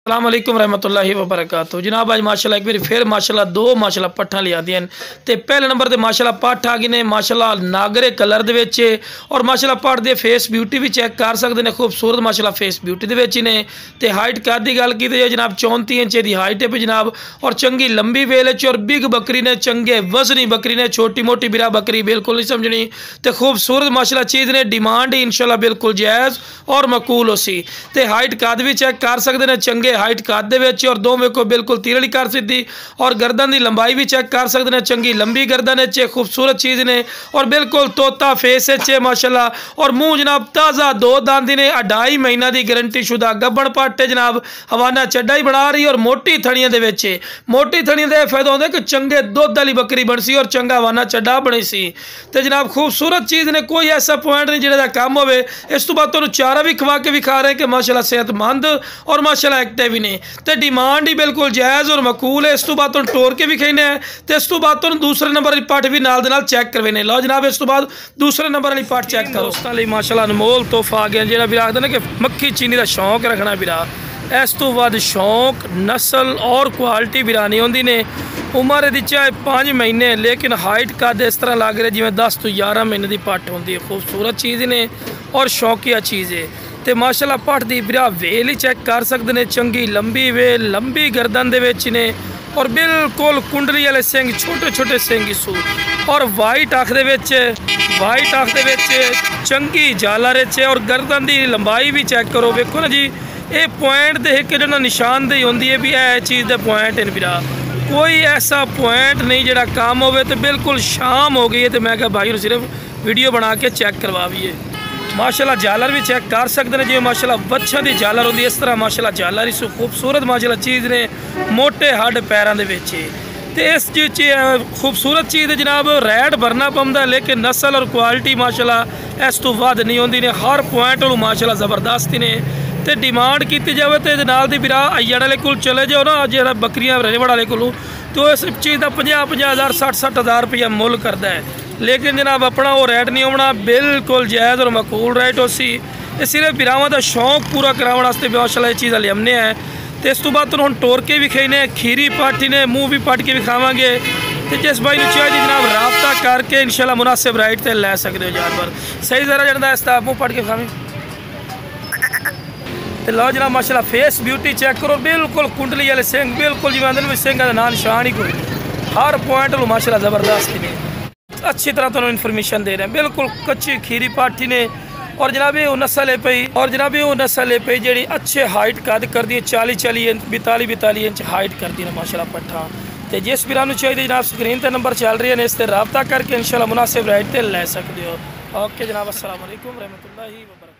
अस्सलाम वालेकुम रहमतुल्लाहि व बरकातहू। जनाब अज माशाल्लाह एक बार फिर माशाल्लाह दो माशाल्लाह पट्ठा लिया दी ते पहले नंबर ते माशाल्लाह पट्ठ आ गए ने माशाल्लाह नागरे कलर दे विच और माशाल्लाह पट्ठ दे फेस ब्यूटी भी चेक कर सकते हैं। खूबसूरत माशाल्लाह फेस ब्यूटी दे विच ने ते हाइट कद की गल की जनाब 34 इंच की हाइट है जनाब और चंगी लंबी वेल और बिग बकरी ने चंगे वजनी बकरी ने छोटी मोटी बिरा बकरी बिल्कुल नहीं समझनी तो खूबसूरत माशाल्लाह चीज़ ने डिमांड ही इंशाल्लाह बिल्कुल जायज़ और मकूल हो सी ते हाइट कद भी चेक कर सकते हैं चंगे हाइट कद दे और दो वेखो बिल्कुल तीरड़ी कर सीधी और गर्दन की लंबाई भी चेक कर सकते हैं चंगी लंबी गर्दन है खूबसूरत चीज़ ने और बिल्कुल तोता फेस है माशाल्लाह और मुँह जनाब ताज़ा दो दांदी ने 2.5 महीना की गारंटी शुदा गब्बन पट्ट है जनाब हवाना चड्डा ही बना रही और मोटी थड़ियां दे विच मोटी थड़ियां का फायदा होता है कि चंगे दुध वाली बकरी बन सी और चंगा हवाना चड्डा बनी सी तो जनाब खूबसूरत चीज़ ने कोई ऐसा पॉइंट नहीं जिहदा काम होवे। इस तो बाद तुहानूं चारा भी खवा के विखा रहे हैं कि माशाल्लाह सेहतमंद और माशाल्लाह एक्टिव भी ने तो डिमांड ही बिल्कुल जायज़ और मकूल है। इस तो बाद तुहानूं टोर के विखाने हैं तो इस तो बाद तुहानूं दूसरे नंबर वाली पट्ठ भी नाल दे नाल चैक करवाने। लो जनाब इस तो बाद दूसरे नंबर वाली पट्ठ चैक करो। दोस्तों लई माशाल्लाह अनमोल तोहफा आ गया जिहड़ा भी आखदे ने कि मक्खी चीनी का शौक रखना बिरा इस तो बाद शौक नस्ल और क्वालिटी बिरानी होंदी ने। उम्र यदि चाहे 5 महीने लेकिन हाइट कद इस तरह लग रहा जिवें 10 तो 11 महीने की पट्ठ होंदी है। खूबसूरत चीज़ ने और शौकिया चीज़ है तो माशाल्लाह पट्ठ की बिरा वेल ही चेक कर सकते हैं चंगी लंबी वेल लंबी गर्दन दे विच ने और बिल्कुल कुंडली वाले सिंह छोटे छोटे सिंह सू और वाइट अख दे विच चंगी झालर और गर्दन की लंबाई भी चेक करो। वेखो ना जी ये पॉइंट देख के जो निशानदेही होंदी है भी यह चीज़ के पॉइंट इन बिरा कोई ऐसा पॉइंट नहीं जोड़ा काम हो तो बिल्कुल शाम हो गई है तो मैं क्या भाई सिर्फ वीडियो बना के चेक करवाइए। माशाल्लाह झालर भी चेक कर सकते हैं जिवें माशाल्लाह बच्चों की झालर होंदी इस तरह माशाल्लाह झालर इस खूबसूरत माशाल्लाह चीज़ ने मोटे हड्ड पैरों के विच तो इस चीज़ खूबसूरत चीज़ जनाब रैड भरना पौंदा लेकिन नस्ल और क्वालिटी माशाल्लाह इस तो वध नहीं होंदी ने हर पॉइंट माशाल्लाह ज़बरदस्त ने तो डिमांड की जाए तो नाल दी बिरा अय्यड़ वाले को चले जाओ ना जो बकरियां रेवड़ वाले को तो इस चीज़ का 50,000 60,000 रुपया मुल करता है लेकिन जनाब अपना वो रेट नहीं होना बिल्कुल जायज़ और मकूल रेट हो सी सिर्फ बिरावां का शौक पूरा कराने वास्ते माशाल्लाह ये चीज़ लियाने हैं। तो इस तो बाद तुहानूं टोर के विखाने खीरी पट्ठ ने मुँह भी पट्ट के विखावांगे तो जिस भाई ने चाहिए जनाब राबता करके इंशाल्लाह मुनासिब रेट से लै सकते हो जानवर सही जरा जरा इसका मुँह पट्ट के विखावी तो लो जनाब माशाल्लाह फेस ब्यूटी चेक करो बिल्कुल कुंडली वाले सिंह बिल्कुल जिवें आंदे ने सिंह का नाम निशान ही कोई हर पॉइंट माशाल्लाह ज़बरदस्त ने अच्छी तरह तुहानूं इन्फॉर्मेशन दे रहे हैं बिल्कुल कच्ची खीरी पाठी ने और जनाब ये नस्ल है पई और जनाब ये नस्ल है पई जी अच्छे हाइट कद कर दी 40 इंच 42 इंच हाइट कर दी माशाल्लाह पट्ठा तो जिस भी चाहिए जनाब स्क्रीन पर नंबर चल रही है इस पर रब्ता करके इंशाल्लाह मुनासिब रेट से लै सकते हो। ओके जनाब अस्सलाम वालेकुम रहमतुल्लाहि व बरकातहू।